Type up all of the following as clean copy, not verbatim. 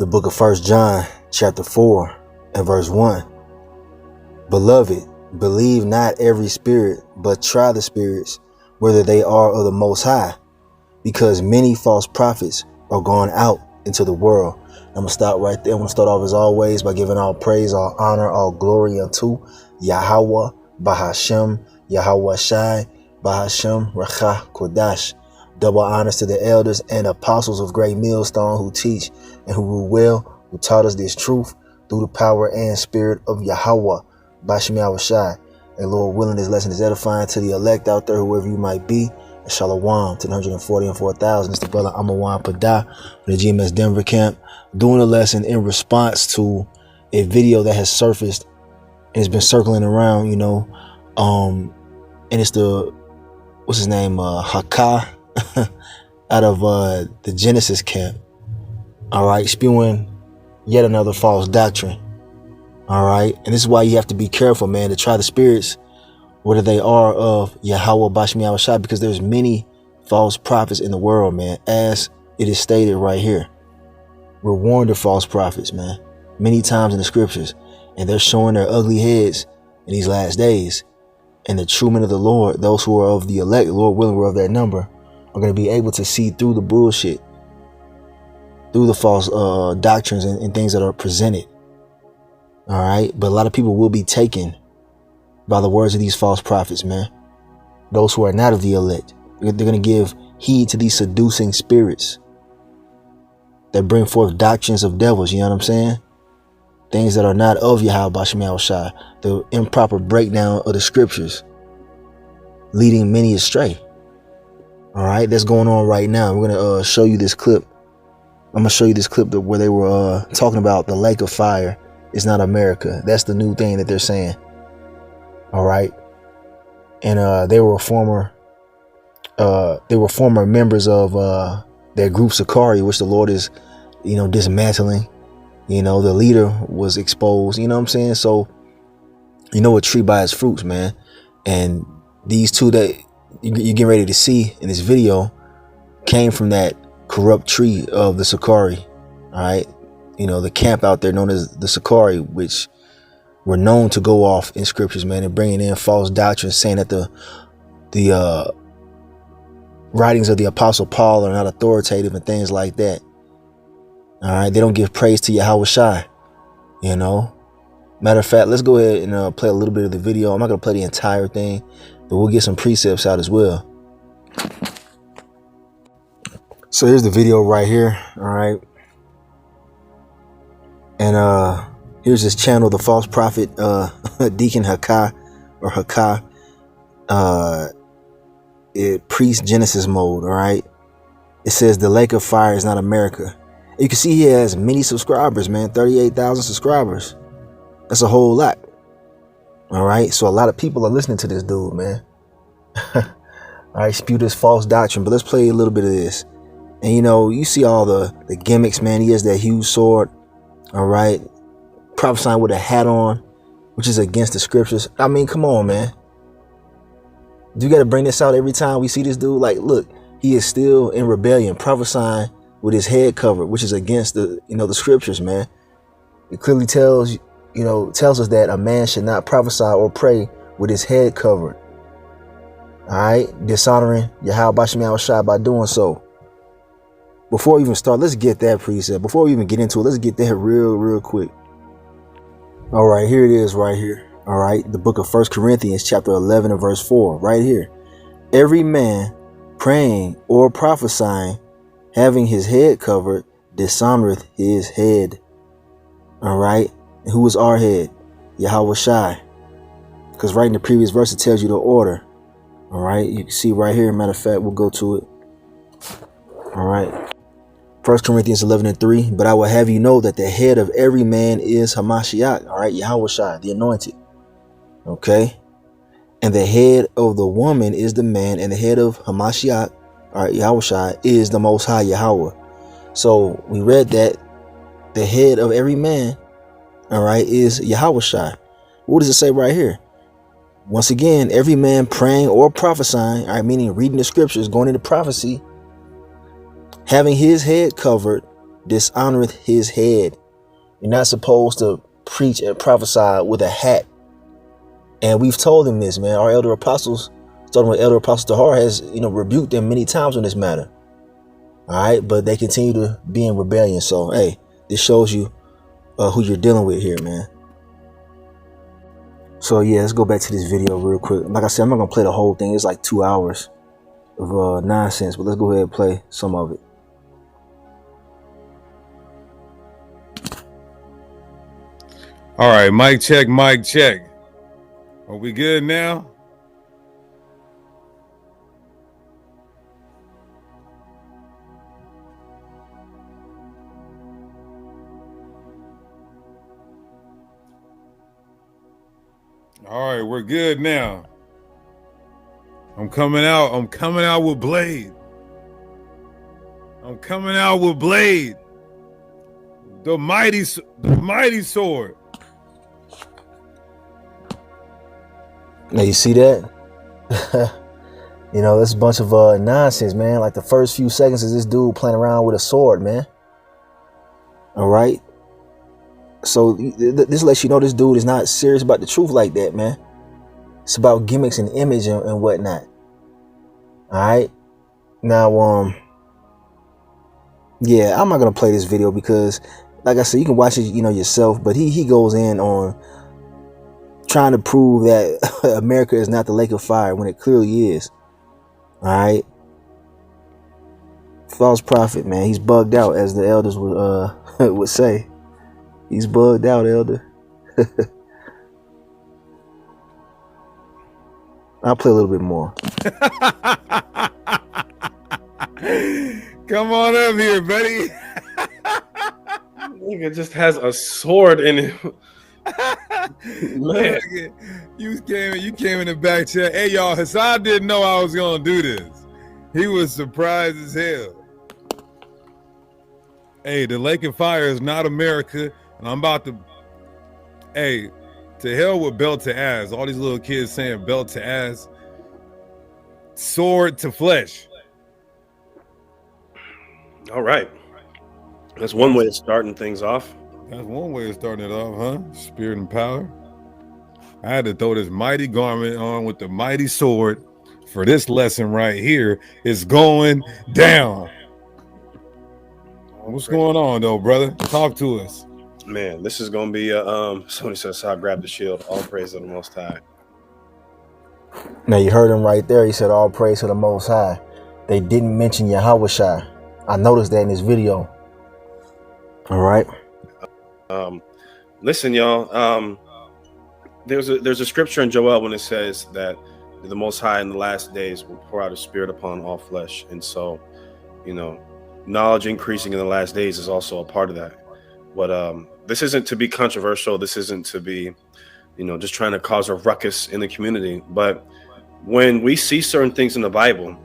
The book of 1 John chapter 4 and verse 1. Beloved, believe not every spirit, but try the spirits, whether they are of the Most High, because many false prophets are gone out into the world. I'm going to stop right there. I'm going to start off as always by giving all praise, all honor, all glory unto Yahweh, Bahashem, Yahweh Shai, Bahashem, Rakha, Kodash. Double honors to the elders and apostles of Great Millstone who teach and who rule well, who taught us this truth through the power and spirit of Yahweh, Bashem Yahweh Shai. And Lord willing, this lesson is edifying to the elect out there, whoever you might be. And Shalom to the 140 and 4,000. It's the brother Amawan Pada from the GMS Denver camp, doing a lesson in response to a video that has surfaced and it's been circling around, and it's the, what's his name, Haka out of the Genesis camp. All right, spewing yet another false doctrine. All right, and this is why you have to be careful, man, to try the spirits, whether they are of Yahweh Bashem Yahweh Shai, because there's many false prophets in the world, man, as it is stated right here. We're warned of false prophets, man, many times in the scriptures, and they're showing their ugly heads in these last days. And the true men of the Lord, those who are of the elect, Lord willing, we're of that number, are going to be able to see through the bullshit, through the false doctrines and things that are presented. All right. But a lot of people will be taken by the words of these false prophets, man. Those who are not of the elect, they're going to give heed to these seducing spirits that bring forth doctrines of devils. You know what I'm saying? Things that are not of Yahweh Bashem Yahweh Shai, the improper breakdown of the scriptures, leading many astray. All right, that's going on right now. We're going to show you this clip. I'm going to show you this clip where they were talking about the lake of fire is not America. That's the new thing that they're saying. All right. And they were former members of their group Sakari, which the Lord is, dismantling. The leader was exposed, you know what I'm saying? So, a tree by its fruits, man. And these two that you're getting ready to see in this video came from that corrupt tree of the Sakari. All right. The camp out there known as the Sakari, which were known to go off in scriptures, man, and bringing in false doctrines, saying that the writings of the Apostle Paul are not authoritative and things like that. All right. They don't give praise to Yahweh Shai, Matter of fact, let's go ahead and play a little bit of the video. I'm not going to play the entire thing, but we'll get some precepts out as well. So here's the video right here. All right. And here's this channel, the false prophet, Deacon Haka or Haka, priest Genesis mode. All right. It says the lake of fire is not America. You can see he has many subscribers, man, 38,000 subscribers. That's a whole lot. All right. So a lot of people are listening to this dude, man. All right. Spew this false doctrine. But let's play a little bit of this. And, you see all the gimmicks, man. He has that huge sword. All right. Prophesying with a hat on, which is against the scriptures. I mean, come on, man. Do you got to bring this out every time we see this dude? Like, look, he is still in rebellion, prophesying with his head covered, which is against the scriptures, man. It clearly tells us that a man should not prophesy or pray with his head covered. All right. Dishonoring Yahweh Bashem Yahweh Shai by doing so. Before we even start, let's get that precept. Before we even get into it, let's get that real quick. All right, here it is right here. All right. The book of 1 Corinthians chapter 11 and verse 4 right here. Every man praying or prophesying, having his head covered, dishonoreth his head. All right. And who is our head? Yahweh Shai. Because right in the previous verse, it tells you the order. All right. You can see right here. Matter of fact, we'll go to it. All right. 1 Corinthians 11 and 3. But I will have you know that the head of every man is Hamashiach. All right. Yahweh Shai, the anointed. Okay. And the head of the woman is the man, and the head of Hamashiach, all right, Yahweh Shai, is the Most High Yahweh. So we read that the head of every man, all right, is Yahweh Shai. What does it say right here? Once again, every man praying or prophesying, all right, meaning reading the scriptures, going into prophecy, having his head covered, dishonoreth his head. You're not supposed to preach and prophesy with a hat. And we've told them this, man. Our elder apostles, starting with Elder Apostle Tahar, has, rebuked them many times on this matter. All right, but they continue to be in rebellion. So, hey, this shows you who you're dealing with here, man. So, yeah, let's go back to this video real quick. Like I said, I'm not going to play the whole thing. It's like 2 hours of nonsense, but let's go ahead and play some of it. All right, mic check, mic check. Are we good now? All right, we're good now. I'm coming out with Blade. I'm coming out with Blade. The mighty sword. Now you see that? It's a bunch of nonsense, man. Like the first few seconds is this dude playing around with a sword, man. All right. So this lets you know this dude is not serious about the truth like that, man. It's about gimmicks and image and whatnot. All right. Now, yeah, I'm not gonna play this video because, like I said, you can watch it, yourself. But he goes in on trying to prove that America is not the lake of fire when it clearly is. All right. False prophet, man. He's bugged out, as the elders would say. He's bugged out, elder. I'll play a little bit more. Come on up here, buddy. Nigga just has a sword in him. Man. You came in the back chat. Hey, y'all, Hassan didn't know I was going to do this. He was surprised as hell. Hey, the lake of fire is not America. And I'm about to, to hell with belt to ass. All these little kids saying belt to ass. Sword to flesh. All right. That's one way of starting things off. That's one way of starting it off, huh? Spirit and power. I had to throw this mighty garment on with the mighty sword for this lesson right here. It's going down. What's going on, though, brother? Talk to us. Man, this is gonna be somebody says I grab the shield. All praise to the Most High. Now you heard him right there. He said all praise to the Most High. They didn't mention Yahweh Shai. I noticed that in this video. All right. Listen, y'all. There's a scripture in Joel when it says that the Most High in the last days will pour out His Spirit upon all flesh, and so, knowledge increasing in the last days is also a part of that. But this isn't to be controversial. This isn't to be, just trying to cause a ruckus in the community. But when we see certain things in the Bible,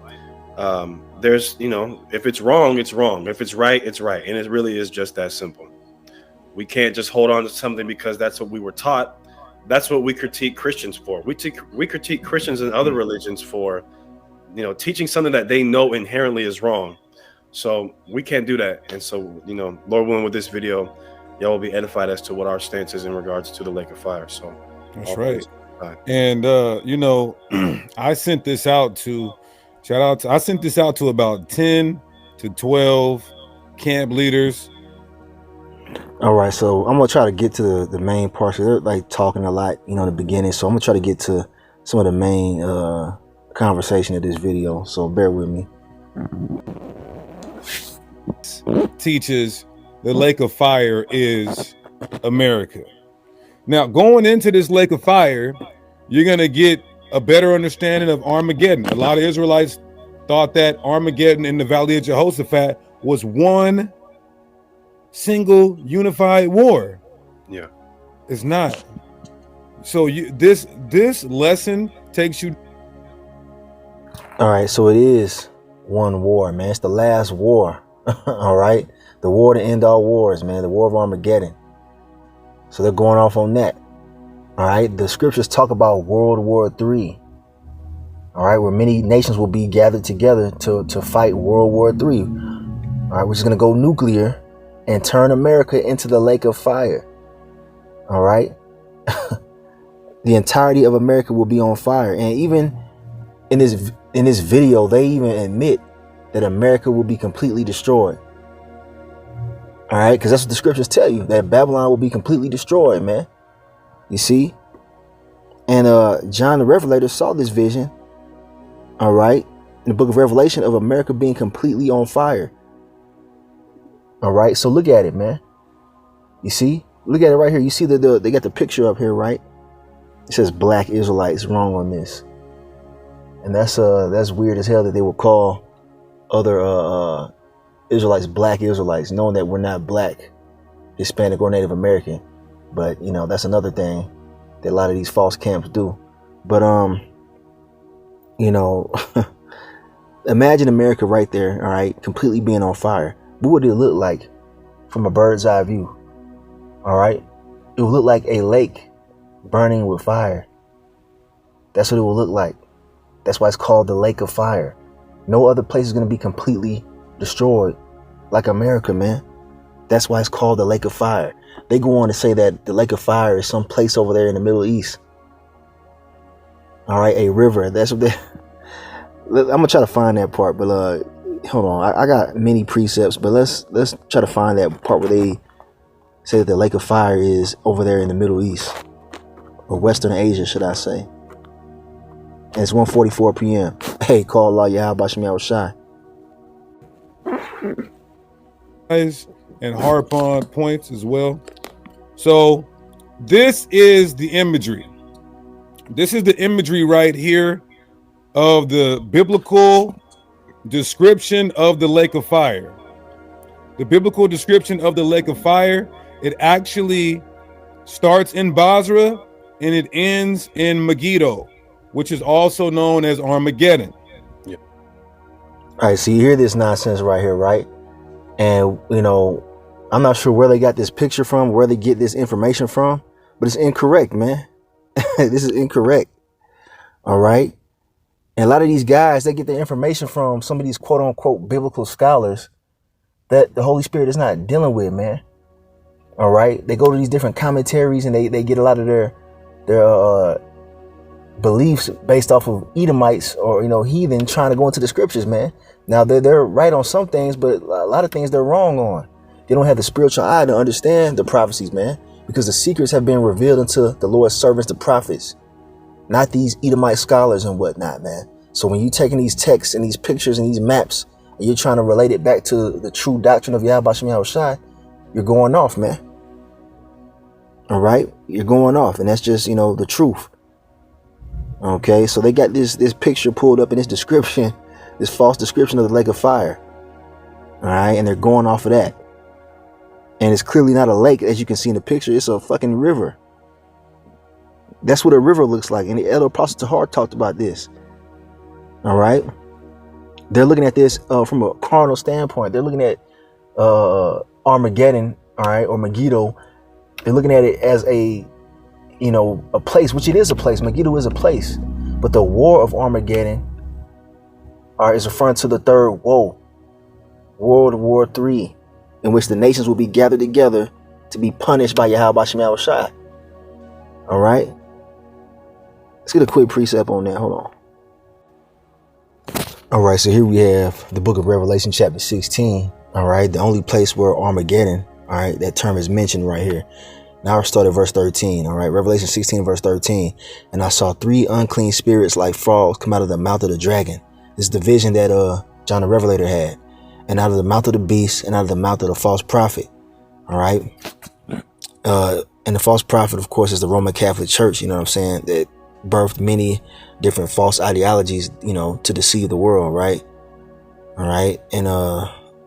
there's, if it's wrong, it's wrong. If it's right, it's right. And it really is just that simple. We can't just hold on to something because that's what we were taught. That's what we critique Christians for. We critique Christians and other religions for, teaching something that they know inherently is wrong. So we can't do that. And so, Lord willing, with this video, y'all will be edified as to what our stance is in regards to the lake of fire. So that's right. And, I sent this out to about 10 to 12 camp leaders. All right. So I'm going to try to get to the main part. They're like talking a lot, in the beginning. So I'm going to try to get to some of the main conversation of this video. So bear with me. Teaches the lake of fire is America. Now, going into this lake of fire, you're going to get a better understanding of Armageddon. A lot of Israelites thought that Armageddon in the Valley of Jehoshaphat was one single unified war. Yeah, it's not. So this lesson takes you. All right, so it is one war, man. It's the last war. All right, the war to end all wars, man. The war of Armageddon. So they're going off on that. All right, the scriptures talk about World War III. All right, where many nations will be gathered together to fight World War III. All right, we're just gonna go nuclear and turn America into the lake of fire. All right. The entirety of America will be on fire. And even in this video, they even admit that America will be completely destroyed. All right, because that's what the scriptures tell you, that Babylon will be completely destroyed, man. You see? And John the Revelator saw this vision, all right, in the book of Revelation, of America being completely on fire. All right, so look at it, man. You see? Look at it right here. You see that they got the picture up here, right? It says Black Israelites wrong on this. And that's weird as hell that they will call other Israelites Black Israelites, knowing that we're not Black, Hispanic, or Native American. But you know, that's another thing that a lot of these false camps do. But you know, imagine America right there, all right, completely being on fire. What would it look like from a bird's eye view? All right, it would look like a lake burning with fire. That's what it will look like. That's why it's called the lake of fire. No other place is going to be completely destroyed like America, man. That's why it's called the lake of fire. They go on to say that the lake of fire is some place over there in the Middle East. All right, a river. That's what they. I'm gonna try to find that part, but hold on. I got many precepts, but let's try to find that part where they say that the lake of fire is over there in the Middle East, or Western Asia, should I say? And it's 1:44 p.m. Hey, call Allah Yahweh Shem Yahweh Shai. And harp on points as well. So this is the imagery. This is the imagery right here of the biblical description of the lake of fire. The biblical description of the lake of fire, it actually starts in Basra and it ends in Megiddo, which is also known as Armageddon. Yep. All right, so you hear this nonsense right here, right? And, you know, I'm not sure where they got this picture from, where they get this information from, but it's incorrect, man. This is incorrect. All right. And a lot of these guys, they get their information from some of these quote unquote biblical scholars that the Holy Spirit is not dealing with, man. All right. They go to these different commentaries and they get a lot of their beliefs based off of Edomites or, you know, heathen trying to go into the scriptures, man. Now they're right on some things, but a lot of things they're wrong on. They don't have the spiritual eye to understand the prophecies, man, because the secrets have been revealed unto the Lord's servants, the prophets, not these Edomite scholars and whatnot, man. So when you're taking these texts and these pictures and these maps and you're trying to relate it back to the true doctrine of Yahweh Shem Yahweh Shai, you're going off, man. All right, you're going off, and that's just, you know, the truth. Okay, so they got this picture pulled up in this description, this false description of the lake of fire. All right, and they're going off of that. And it's clearly not a lake, as you can see in the picture. It's a fucking river. That's what a river looks like. And the elder Apostle Tahar talked about this. All right. They're looking at this from a carnal standpoint. They're looking at Armageddon, all right, or Megiddo. They're looking at it as a, you know, a place, which it is a place. Megiddo is a place. But the war of Armageddon is referring to the third woe, World War III, in which the nations will be gathered together to be punished by Yahweh Shem Yahweh Shai. All right. Let's get a quick precept on that. Hold on. All right. So here we have the book of Revelation, chapter 16. All right. The only place where Armageddon, all right, that term is mentioned right here. Now I'll start at verse 13. All right. Revelation 16, verse 13. And I saw 3 unclean spirits like frogs come out of the mouth of the dragon. This is the vision that John the Revelator had. And out of the mouth of the beast and out of the mouth of the false prophet. All right. And the false prophet, of course, is the Roman Catholic Church, you know what I'm saying, that birthed many different false ideologies, you know, to deceive the world. Right. All right. And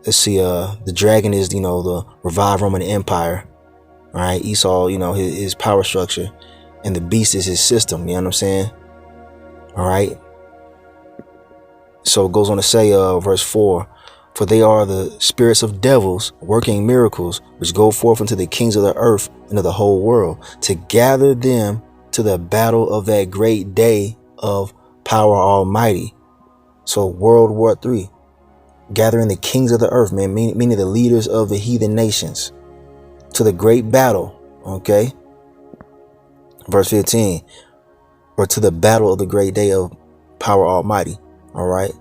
let's see, the dragon is, you know, the revived Roman Empire. All right. Esau, you know, his power structure, and the beast is his system. You know what I'm saying? All right. So it goes on to say, verse 4. For they are the spirits of devils working miracles, which go forth unto the kings of the earth and of the whole world, to gather them to the battle of that great day of power almighty. So World War III. gathering the kings of the earth, man, meaning the leaders of the heathen nations, to the great battle. Okay. Verse 15, or to the battle of the great day of power almighty. All right.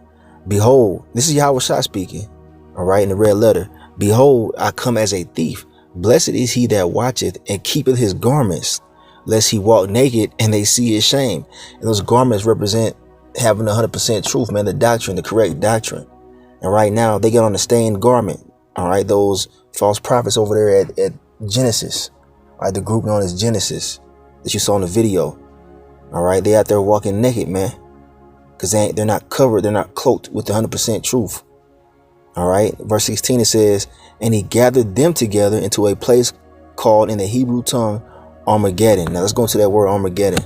Behold, this is Yahweh Shah speaking. All right. In the red letter, behold, I come as a thief. Blessed is he that watcheth and keepeth his garments, lest he walk naked and they see his shame. And those garments represent having 100% truth, man, the doctrine, the correct doctrine. And right now they get on the stained garment. All right. Those false prophets over there at Genesis, all right, the group known as Genesis that you saw in the video. All right. They out there walking naked, man, because they're not covered. They're not cloaked with the 100% truth. All right. Verse 16, it says, and he gathered them together into a place called in the Hebrew tongue Armageddon. Now let's go into that word Armageddon.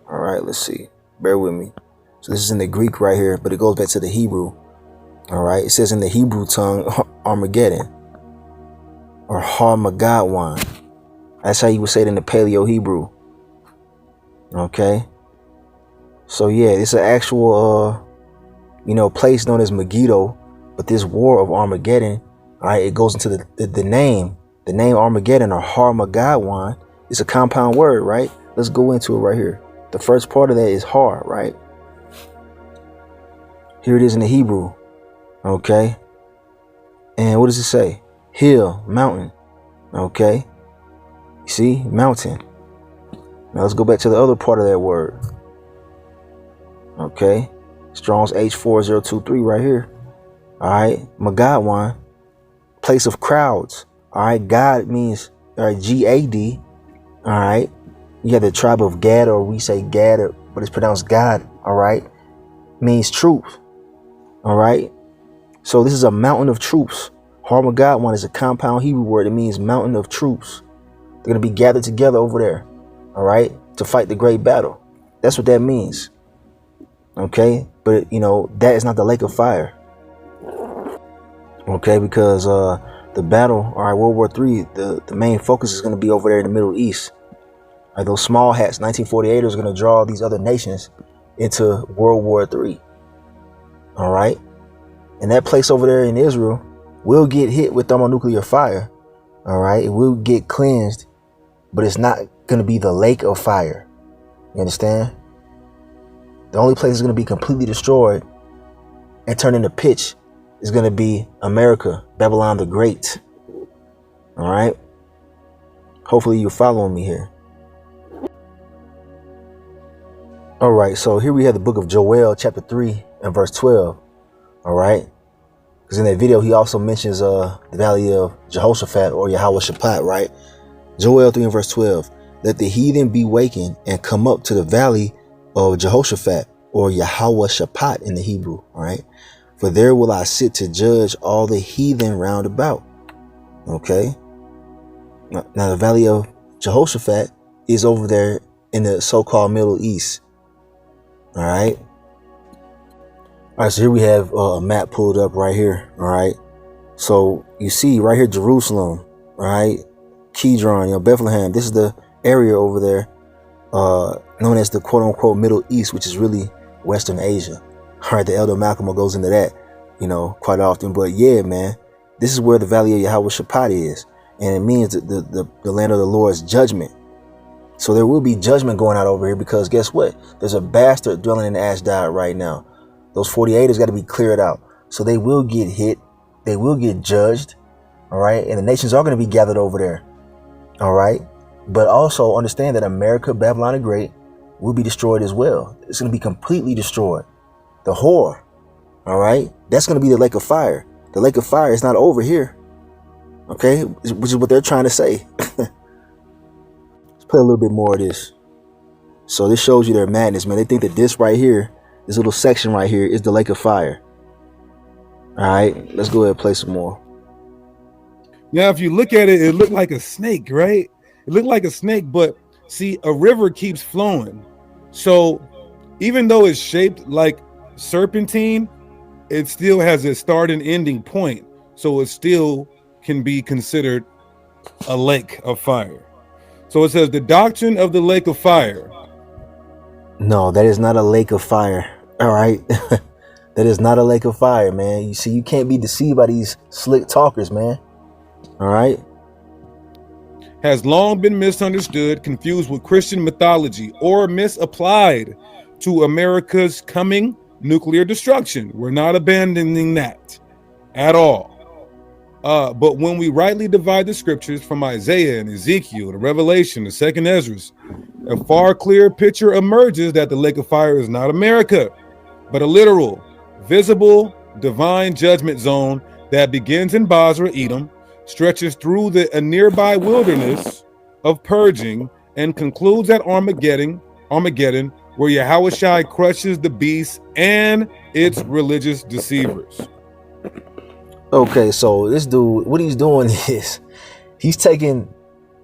All right, let's see. Bear with me. So this is in the Greek right here, but it goes back to the Hebrew. All right. It says in the Hebrew tongue Armageddon or Har-Magadwan. That's how you would say it in the Paleo Hebrew. Okay. So yeah, it's an actual place known as Megiddo, but this war of Armageddon, all right, it goes into the name Armageddon or Har-Magadwan. It's a compound word, right? Let's go into it right here. The first part of that is Har, right? Here it is in the Hebrew. Okay. And what does it say? Hill, mountain. Okay. You see, mountain. Now let's go back to the other part of that word. Okay. Strong's H4023 right here. All right. Magadwan, place of crowds. All right. God means, all right, G-A-D. All right. You have the tribe of Gad, or we say Gad, but it's pronounced God. All right. Means truth. All right. So this is a mountain of troops. Har-Magadwan is a compound Hebrew word. It means mountain of troops. They're going to be gathered together over there. All right. To fight the great battle. That's what that means. Okay. But, that is not the lake of fire. Okay. Because the battle, all right, World War III, the main focus is going to be over there in the Middle East. All right, those small hats, 1948 is going to draw these other nations into World War III. All right. And that place over there in Israel will get hit with thermonuclear fire. All right. It will get cleansed, but it's not going to be the lake of fire. You understand? The only place that's going to be completely destroyed and turned into pitch is going to be America, Babylon the Great. All right. Hopefully you're following me here. All right. So here we have the book of Joel, chapter 3 and verse 12. All right. Because in that video, he also mentions the valley of Jehoshaphat or Yahweh Shaphat, right? Joel 3 and verse 12. Let the heathen be wakened and come up to the valley of Jehoshaphat or Yahweh Shaphat in the Hebrew. All right. For there will I sit to judge all the heathen round about. Okay. Now the valley of Jehoshaphat is over there in the so-called Middle East. All right. All right, so here we have a map pulled up right here. All right. So you see right here, Jerusalem, all right, Kedron, Bethlehem. This is the area over there known as the quote unquote Middle East, which is really Western Asia. All right. The Elder Malcolm goes into that, quite often. But yeah, man, this is where the valley of Yahweh Shaphat is. And it means the land of the Lord's judgment. So there will be judgment going out over here because guess what? There's a bastard dwelling in Ashdod right now. Those 48ers got to be cleared out. So they will get hit. They will get judged. All right. And the nations are going to be gathered over there. All right. But also understand that America, Babylon the Great, will be destroyed as well. It's going to be completely destroyed. The whore. All right. That's going to be the lake of fire. The lake of fire is not over here. Okay. Which is what they're trying to say. Let's play a little bit more of this. So this shows you their madness, man. They think that this right here, this little section right here is the lake of fire. All right, let's go ahead and play some more. Now, if you look at it, it looked like a snake, right? It looked like a snake, but see, a river keeps flowing. So even though it's shaped like serpentine, it still has a start and ending point. So it still can be considered a lake of fire. So it says the doctrine of the lake of fire. No, that is not a lake of fire. All right. That is not a lake of fire, man. You see, you can't be deceived by these slick talkers, man. All right. Has long been misunderstood, confused with Christian mythology, or misapplied to America's coming nuclear destruction. We're not abandoning that at all. But when we rightly divide the scriptures from Isaiah and Ezekiel to Revelation to 2nd Ezra, a far clearer picture emerges that the lake of fire is not America, but a literal, visible, divine judgment zone that begins in Basra, Edom, stretches through a nearby wilderness of purging, and concludes at Armageddon, where Yahushua crushes the beast and its religious deceivers. Okay, so this dude, what he's doing is he's taking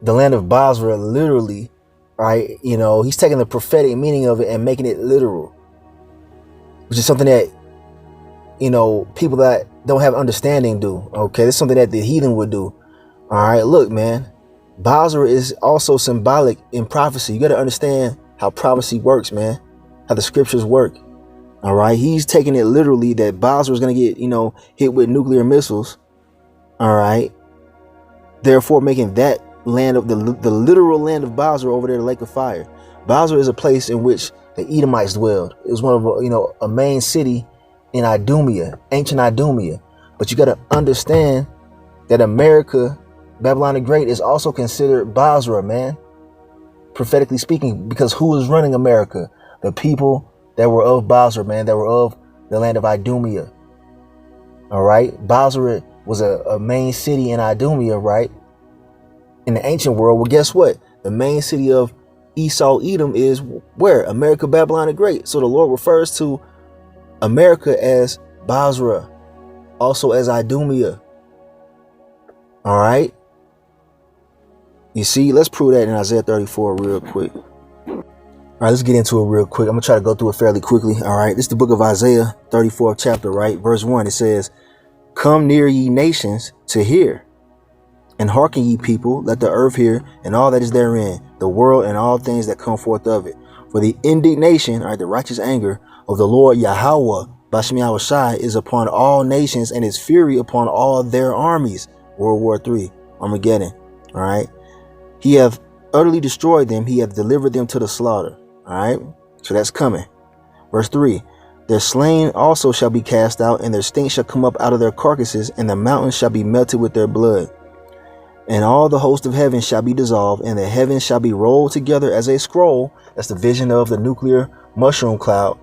the land of Basra literally, right? You know, he's taking the prophetic meaning of it and making it literal, which is something that, you know, people that don't have understanding do. Okay, that's something that the heathen would do. All right, look, man, Basra is also symbolic in prophecy. You got to understand how prophecy works, man, how the scriptures work. All right, he's taking it literally that Basra is going to get, you know, hit with nuclear missiles. All right, therefore making that land of the literal land of Basra over there, the lake of fire. Basra is a place in which the Edomites dwelled. It was one of, you know, a main city in Idumea, ancient Idumea. But you got to understand that America, Babylon the Great, is also considered Basra, man, prophetically speaking, because who is running America? The people that were of Basra, man, that were of the land of Idumea. All right, Basra was a main city in Idumea, right, in the ancient world. Well, guess what? The main city of Esau, Edom, is where? America, Babylon the Great. So the Lord refers to America as Basra, also as Idumea. All right. You see, let's prove that in Isaiah 34 real quick. All right, let's get into it real quick. I'm going to try to go through it fairly quickly. All right, this is the book of Isaiah, 34th chapter, right? Verse 1, it says, "Come near, ye nations, to hear, and hearken, ye people, let the earth hear, and all that is therein, the world and all things that come forth of it. For the indignation," all right, the righteous anger of the Lord Yahweh, Bashem Yahushai, is upon all nations, and his fury upon all their armies. World War III, Armageddon. All right. "He hath utterly destroyed them. He hath delivered them to the slaughter." All right. So that's coming. Verse 3. "Their slain also shall be cast out, and their stink shall come up out of their carcasses, and the mountains shall be melted with their blood. And all the host of heaven shall be dissolved, and the heavens shall be rolled together as a scroll." That's the vision of the nuclear mushroom cloud.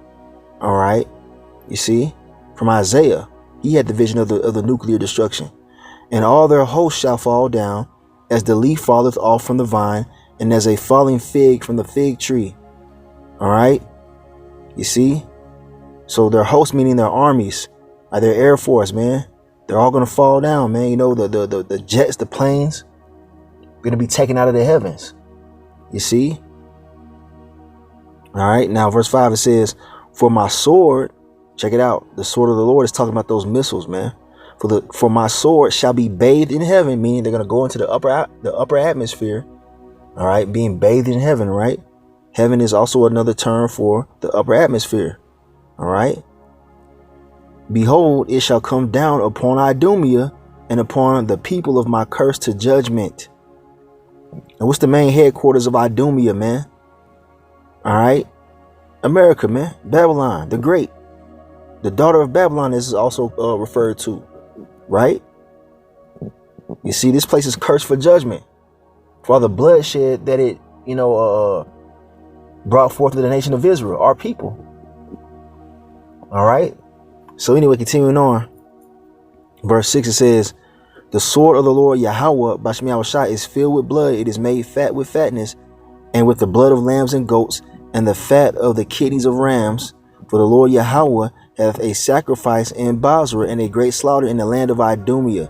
All right. You see, from Isaiah, he had the vision of the nuclear destruction. "And all their hosts shall fall down, as the leaf falleth off from the vine, and as a falling fig from the fig tree." All right. You see, so their hosts, meaning their armies, their air force, man, they're all gonna fall down, man. You know, the jets, the planes, gonna be taken out of the heavens. You see. All right. Now, verse 5, it says, "For my sword," check it out. The sword of the Lord is talking about those missiles, man. For my sword shall be bathed in heaven," meaning they're gonna go into the upper atmosphere. All right, being bathed in heaven, right? Heaven is also another term for the upper atmosphere. All right. "Behold, it shall come down upon Idumea and upon the people of my curse to judgment." And what's the main headquarters of Idumea, man? All right, America, man. Babylon the Great, the daughter of Babylon, is also referred to, right? You see, this place is cursed for judgment, for all the bloodshed that it, you know, brought forth to the nation of Israel, our people. All right. So anyway, continuing on, verse 6, it says, "The sword of the Lord Yahweh, Bashem Yahushai, is filled with blood. It is made fat with fatness, and with the blood of lambs and goats, and the fat of the kidneys of rams. For the Lord Yahweh hath a sacrifice in Basra, and a great slaughter in the land of Idumea."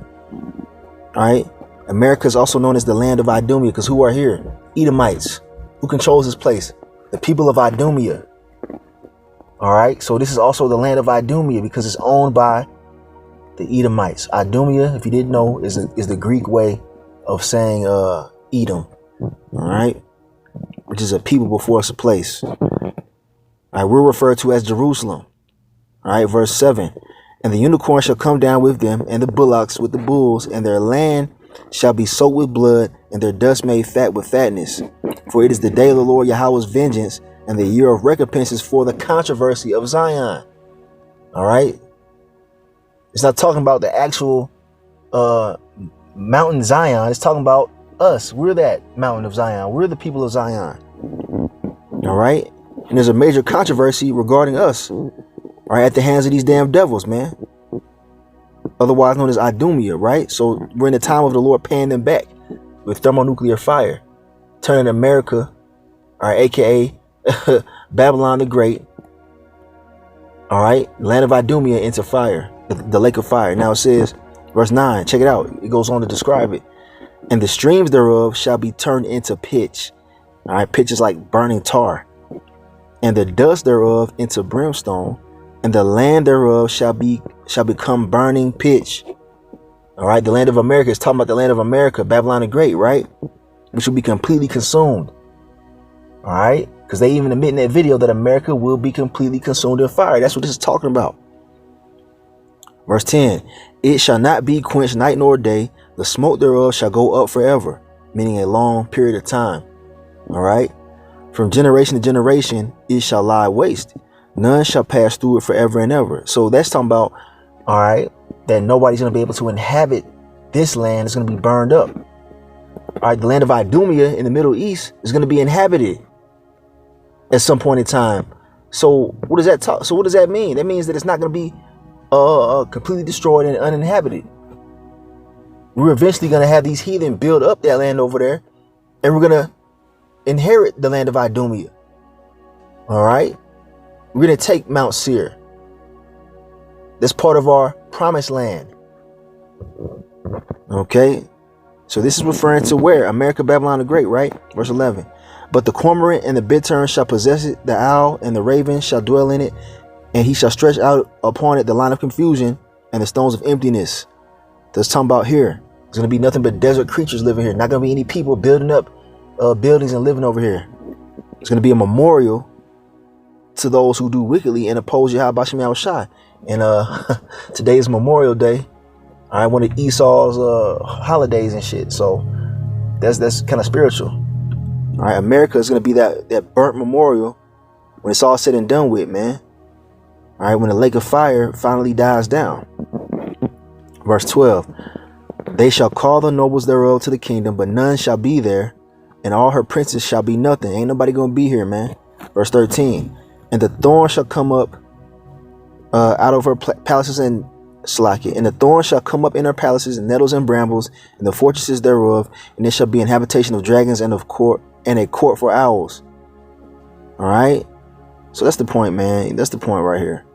All right. America is also known as the land of Idumea, because who are here? Edomites. Who controls this place? The people of Idumea. All right. So this is also the land of Idumea, because it's owned by the Edomites. Idumea, if you didn't know, is the Greek way of saying Edom. All right. Which is a people before it's a place. All right. We're referred to as Jerusalem. All All right, verse 7. And the unicorn shall come down with them, and the bullocks with the bulls, and their land shall be soaked with blood, and their dust made fat with fatness. For it is the day of the Lord Yahweh's vengeance, and the year of recompenses for the controversy of Zion. All right. It's not talking about the actual mountain Zion. It's talking about us. We're that mountain of Zion. We're the people of Zion. All right. And there's a major controversy regarding us, right, at the hands of these damn devils, man. Otherwise known as Idumea, right? So we're in the time of the Lord paying them back with thermonuclear fire, turning America, all right, aka Babylon the Great, all right, land of Idumea, into fire, the lake of fire. Now it says, verse 9, check it out. It goes on to describe it. And the streams thereof shall be turned into pitch. All right, pitch is like burning tar. And the dust thereof into brimstone, and the land thereof shall become burning pitch. All right, the land of America is talking about the land of America, Babylon the Great, right? Which will be completely consumed. All right, because they even admit in that video that America will be completely consumed in fire. That's what this is talking about. Verse 10, it shall not be quenched night nor day. The smoke thereof shall go up forever, meaning a long period of time. All right. From generation to generation, it shall lie waste. None shall pass through it forever and ever. So that's talking about, all right, that nobody's going to be able to inhabit this land. It's going to be burned up. All right, the land of Idumea in the Middle East is going to be inhabited at some point in time. So what does that talk? So what does that mean? That means that it's not going to be completely destroyed and uninhabited. We're eventually going to have these heathen build up that land over there, and we're going to inherit the land of Idumea. All right, we're going to take Mount Seir. That's part of our promised land. Okay, so this is referring to where? America, Babylon the Great, right? Verse 11. But the cormorant and the bittern shall possess it, the owl and the raven shall dwell in it, and he shall stretch out upon it the line of confusion and the stones of emptiness. That's talking about here. There's going to be nothing but desert creatures living here. Not going to be any people building up buildings and living over here. It's going to be a memorial to those who do wickedly and oppose Yahweh Shem Yahushai. And today is Memorial Day. All right, one of Esau's holidays and shit. So that's kind of spiritual. All right, America is going to be that burnt memorial when it's all said and done with, man. All right, when the lake of fire finally dies down. Verse 12. They shall call the nobles thereof to the kingdom, but none shall be there, and all her princes shall be nothing. Ain't nobody gonna be here, man. Verse 13. And the thorn shall come up out of her palaces and Slack it. And the thorn shall come up in her palaces, and nettles and brambles, and the fortresses thereof, and it shall be an habitation of dragons and of court, and a court for owls. All right. So that's the point, man. That's the point right here.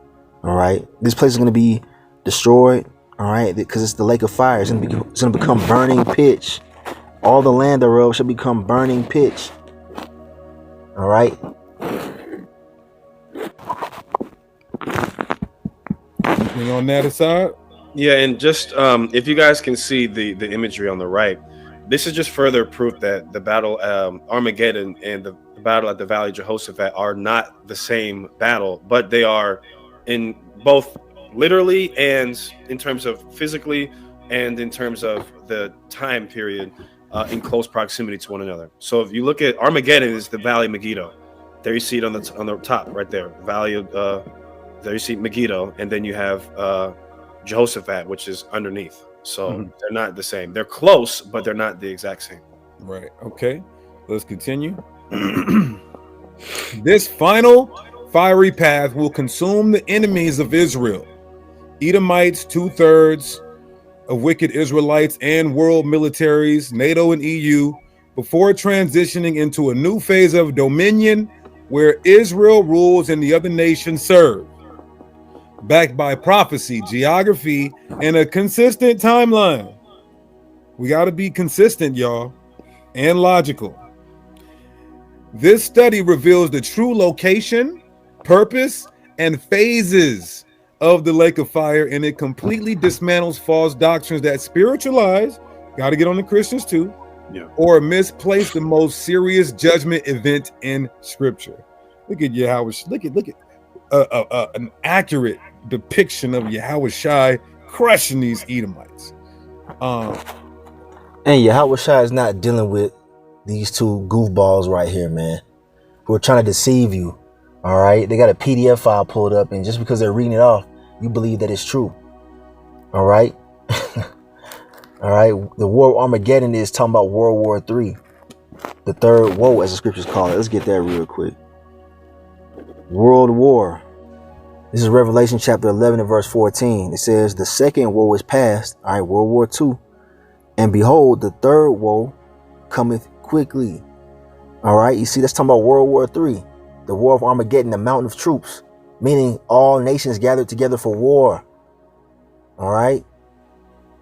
All right. This place is going to be destroyed. All right. Because it's the lake of fire. It's going to become burning pitch. All the land thereof shall become burning pitch. All right. Anything on that aside? Yeah, and just if you guys can see the imagery on the right, this is just further proof that the battle Armageddon and the battle at the Valley of Jehoshaphat are not the same battle, but they are in both literally and in terms of physically and in terms of the time period in close proximity to one another. So if you look at Armageddon, is the Valley of Megiddo. There you see it on the top right there, Valley of there you see Megiddo, and then you have Jehoshaphat, which is underneath. So they're not the same. They're close, but they're not the exact same. Right. Okay. Let's continue. This final fiery path will consume the enemies of Israel, Edomites, 2/3 of wicked Israelites and world militaries, NATO and EU, before transitioning into a new phase of dominion where Israel rules and the other nations serve. Backed by prophecy, geography, and a consistent timeline. We got to be consistent, y'all, and logical. This study reveals the true location, purpose, and phases of the lake of fire, and it completely dismantles false doctrines that spiritualize, got to get on the Christians too, or misplace the most serious judgment event in Scripture. Look at Yahweh. Look at an accurate depiction of Yahweh Shai crushing these Edomites. And Yahweh Shai is not dealing with these two goofballs right here, man, who are trying to deceive you. All right, they got a PDF file pulled up, and just because they're reading it off, you believe that it's true. All right. All right, the war of Armageddon is talking about World War III, the third woe, as the scriptures call it. Let's get that real quick. World War. This is Revelation chapter 11 and verse 14. It says, the second woe is past. All right, World War II. And behold, the third woe cometh quickly. All right, you see, that's talking about World War III, the war of Armageddon, the mountain of troops, meaning all nations gathered together for war. All right,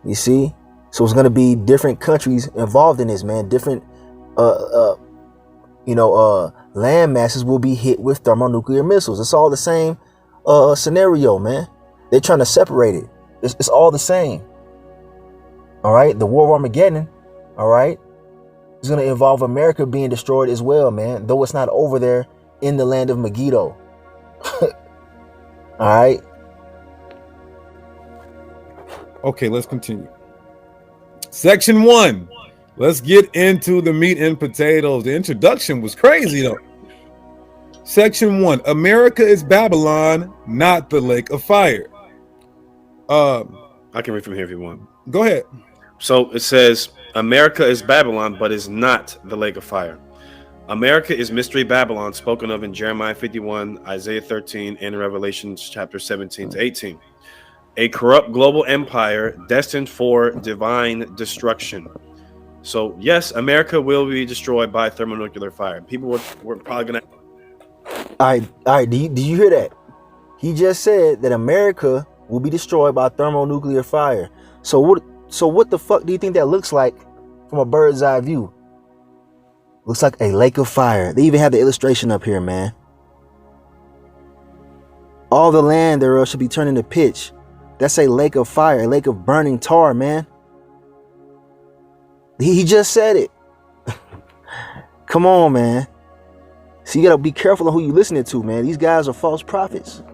you see, so it's going to be different countries involved in this, man. Different, land masses will be hit with thermonuclear missiles. It's all the same scenario, man. They're trying to separate it. It's all the same. All right, the war of Armageddon, all right, is going to involve America being destroyed as well, man, though it's not over there in the land of Megiddo. All right. Okay, let's continue. Section 1. Let's get into the meat and potatoes. The introduction was crazy, though. Section 1. America is Babylon, not the lake of fire. I can read from here if you want. Go ahead. So it says, America is Babylon, but is not the lake of fire. America is mystery Babylon, spoken of in Jeremiah 51, Isaiah 13, and Revelation chapter 17 to 18. A corrupt global empire destined for divine destruction. So yes, America will be destroyed by thermonuclear fire. People were probably gonna. All right. Did you hear that? He just said that America will be destroyed by thermonuclear fire. So what the fuck do you think that looks like from a bird's eye view? Looks like a lake of fire. They even have the illustration up here, man. All the land thereof should be turned into pitch. That's a lake of fire, a lake of burning tar, man. He just said it. Come on, man. So you gotta be careful of who you listening to, man. These guys are false prophets.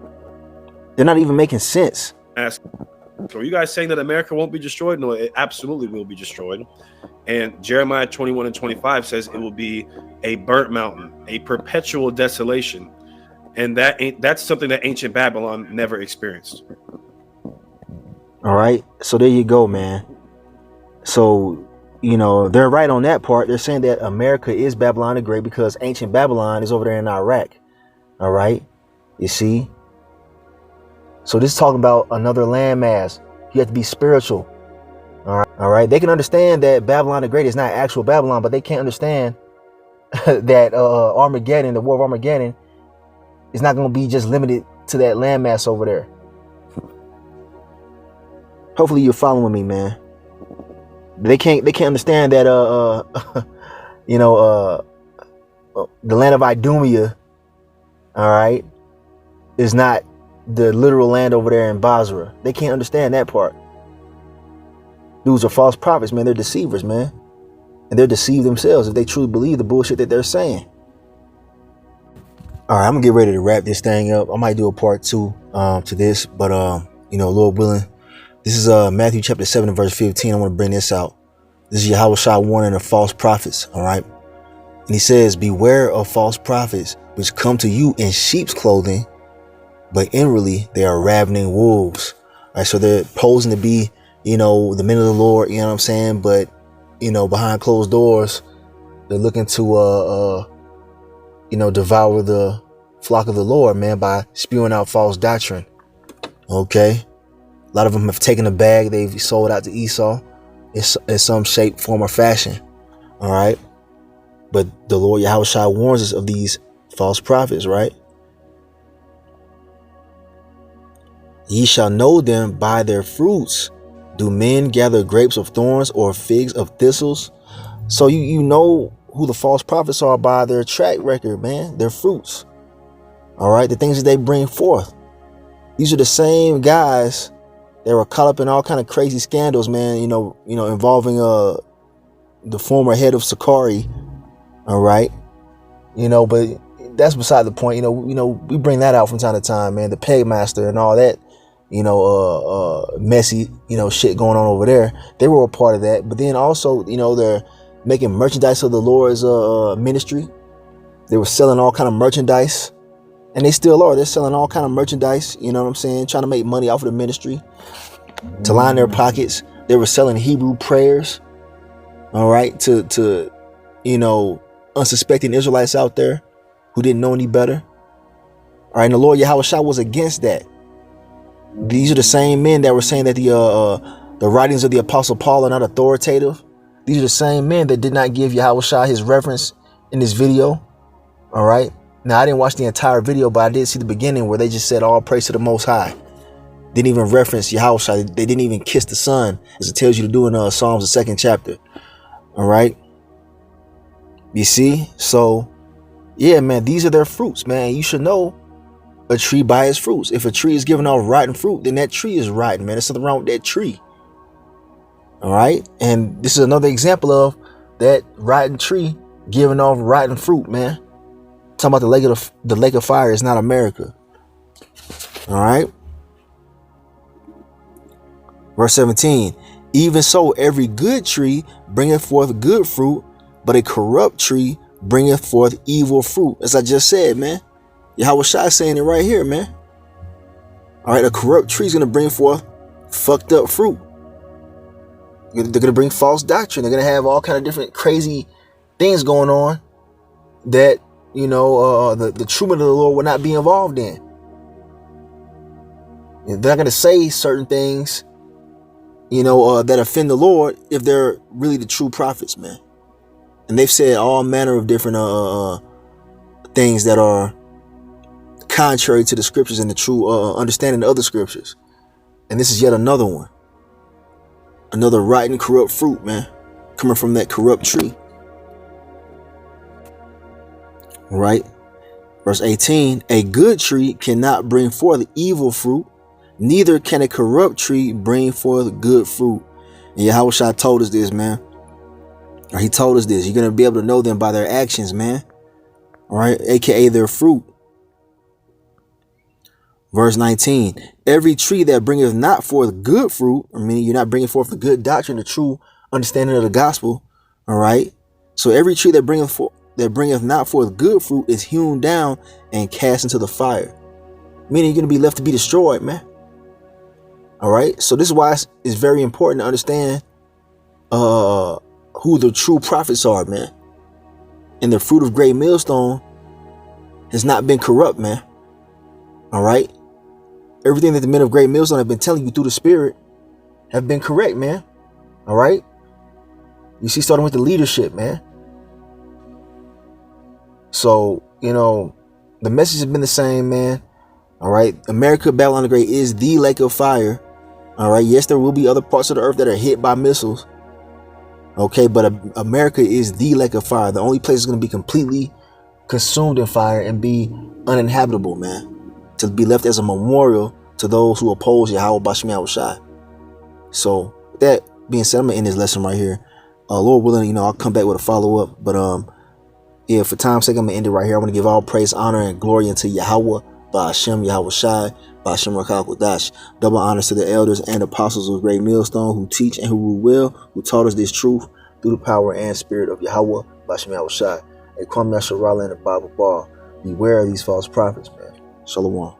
They're not even making sense. So are you guys saying that America won't be destroyed? No, it absolutely will be destroyed. And Jeremiah 21 and 25 says it will be a burnt mountain, a perpetual desolation. And that's something that ancient Babylon never experienced. All right. So there you go, man. So, they're right on that part. They're saying that America is Babylon the Great because ancient Babylon is over there in Iraq. All right. You see? So this is talking about another landmass. You have to be spiritual. All right. They can understand that Babylon the Great is not actual Babylon, but they can't understand that Armageddon, the war of Armageddon, is not going to be just limited to that landmass over there. Hopefully you're following me, man. They can't understand that the land of Idumea, all right, is not the literal land over there in Basra. They can't understand that part. Dudes are false prophets, man. They're deceivers, man. And they're deceived themselves if they truly believe the bullshit that they're saying. All right, I'm gonna get ready to wrap this thing up. I might do a part 2 to this, but Lord willing, this is Matthew chapter 7 and verse 15. I want to bring this out. This is Yahweh Shai warning of false prophets. All right. And he says, beware of false prophets, which come to you in sheep's clothing, but inwardly they are ravening wolves. All right. So they're posing to be, the men of the Lord, you know what I'm saying? But, behind closed doors, they're looking to, devour the flock of the Lord, man, by spewing out false doctrine. Okay. A lot of them have taken a bag. They've sold out to Esau in some shape, form, or fashion. All right. But the Lord Yahweh Shai warns us of these false prophets, right? Ye shall know them by their fruits. Do men gather grapes of thorns or figs of thistles? So you know who the false prophets are by their track record, man, their fruits. All right. The things that they bring forth. These are the same guys that were caught up in all kind of crazy scandals, man, involving the former head of Sakari. All right. But that's beside the point. We bring that out from time to time, man, the peg master and all that. messy, shit going on over there. They were a part of that. But then also, they're making merchandise of the Lord's ministry. They were selling all kind of merchandise, and they still are. They're selling all kind of merchandise, you know what I'm saying, trying to make money off of the ministry to line their pockets. They were selling Hebrew prayers, all right, to unsuspecting Israelites out there who didn't know any better. All right, and the Lord Yahushua was against that. These are the same men that were saying that the writings of the Apostle Paul are not authoritative. These are the same men that did not give Yahushua his reference in this video. All right. Now, I didn't watch the entire video, but I did see the beginning where they just said all praise to the Most High. Didn't even reference Yahushua. They didn't even kiss the Son, as it tells you to do in Psalms, the 2nd chapter. All right. You see? So, yeah, man, these are their fruits, man. You should know a tree by its fruits. If a tree is giving off rotten fruit, then that tree is rotten, man. There's something wrong with that tree. All right. And this is another example of that rotten tree giving off rotten fruit, man. Talking about the lake of fire is not America. All right. Verse 17. Even so, every good tree bringeth forth good fruit, but a corrupt tree bringeth forth evil fruit. As I just said, man. Yahushua is saying it right here, man. All right. A corrupt tree is going to bring forth fucked up fruit. They're going to bring false doctrine. They're going to have all kind of different crazy things going on that, the truth of the Lord will not be involved in. They're not going to say certain things, that offend the Lord if they're really the true prophets, man. And they've said all manner of different things that are contrary to the scriptures and the true understanding of the scriptures. And this is yet another one. Another rotten, corrupt fruit, man, coming from that corrupt tree. Right? Verse 18, a good tree cannot bring forth evil fruit, neither can a corrupt tree bring forth good fruit. And Yahushua told us this, man. Or he told us this. You're going to be able to know them by their actions, man. All right? AKA their fruit. Verse 19, every tree that bringeth not forth good fruit, you're not bringing forth the good doctrine, the true understanding of the gospel. All right? So every tree that bringeth not forth good fruit is hewn down and cast into the fire. Meaning you're going to be left to be destroyed, man. All right. So this is why it's very important to understand who the true prophets are, man. And the fruit of great millstone has not been corrupt, man. All right. Everything that the men of great millstone have been telling you through the Spirit have been correct, man. All right. You see, starting with the leadership, man. So, the message has been the same, man. All right. America, Babylon the Great is the lake of fire. All right. Yes, there will be other parts of the earth that are hit by missiles. Okay. But America is the lake of fire. The only place is going to be completely consumed in fire and be uninhabitable, man. To be left as a memorial to those who oppose Yahweh Bashim Yahushai. So, with that being said, I'm going to end this lesson right here. Lord willing, I'll come back with a follow-up. But, yeah, for time's sake, I'm going to end it right here. I want to give all praise, honor, and glory unto Yahweh, Ba'ashem, Yahushai, Ba'ashem Rakal Kodash. Double honors to the elders and apostles of Great Millstone who teach and who rule well, who taught us this truth through the power and spirit of Yahweh, Ba'ashem Yahushai. And Kwam Yasharala in the Bible bar. Beware of these false prophets, man. Shalom.